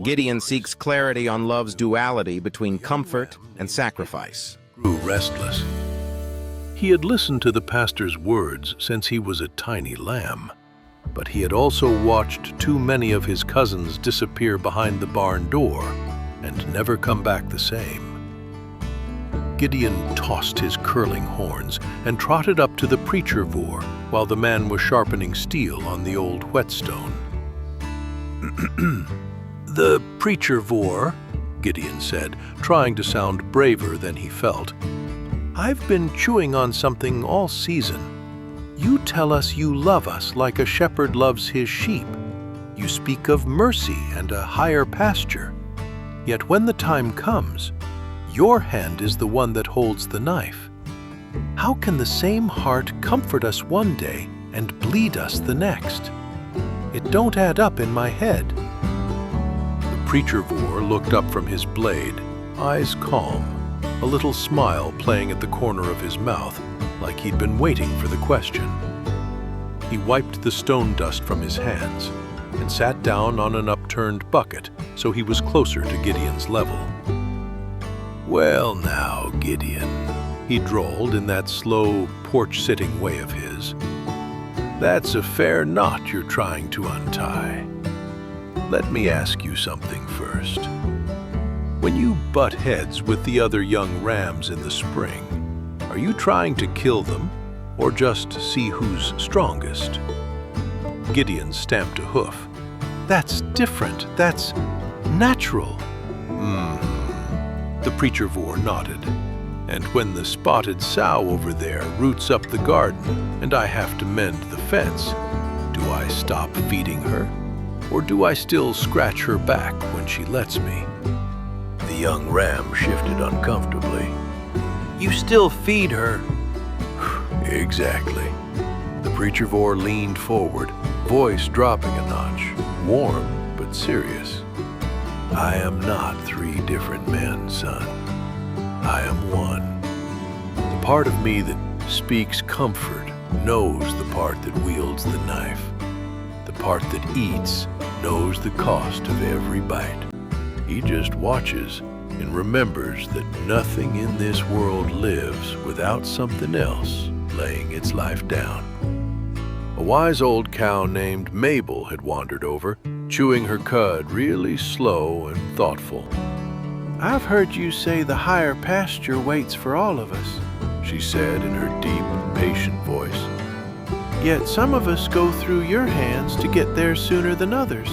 Gideon seeks clarity on love's duality between comfort and sacrifice. Grew restless. He had listened to the pastor's words since he was a tiny lamb, but he had also watched too many of his cousins disappear behind the barn door and never come back the same. Gideon tossed his curling horns and trotted up to the preachervore while the man was sharpening steel on the old whetstone. "The preachervore," Gideon said, trying to sound braver than he felt. "I've been chewing on something all season. You tell us you love us like a shepherd loves his sheep. You speak of mercy and a higher pasture. Yet when the time comes, your hand is the one that holds the knife. How can the same heart comfort us one day and bleed us the next? It don't add up in my head." The preachervore looked up from his blade, eyes calm, a little smile playing at the corner of his mouth, like he'd been waiting for the question. He wiped the stone dust from his hands and sat down on an upturned bucket so he was closer to Gideon's level. "Well now, Gideon," he drawled in that slow, porch-sitting way of his, "that's a fair knot you're trying to untie. Let me ask you something first. When you butt heads with the other young rams in the spring, are you trying to kill them or just see who's strongest?" Gideon stamped a hoof. "That's different. That's natural." The preachervore nodded. "And when the spotted sow over there roots up the garden and I have to mend the fence, do I stop feeding her? Or do I still scratch her back when she lets me?" The young ram shifted uncomfortably. "You still feed her." "Exactly." The preachervore leaned forward, voice dropping a notch, warm but serious. "I am not three different men, son. I am one. The part of me that speaks comfort knows the part that wields the knife. The part that eats knows the cost of every bite. He just watches and remembers that nothing in this world lives without something else laying its life down." A wise old cow named Mabel had wandered over, chewing her cud really slow and thoughtful. "I've heard you say the higher pasture waits for all of us," she said in her deep, patient voice. "Yet some of us go through your hands to get there sooner than others."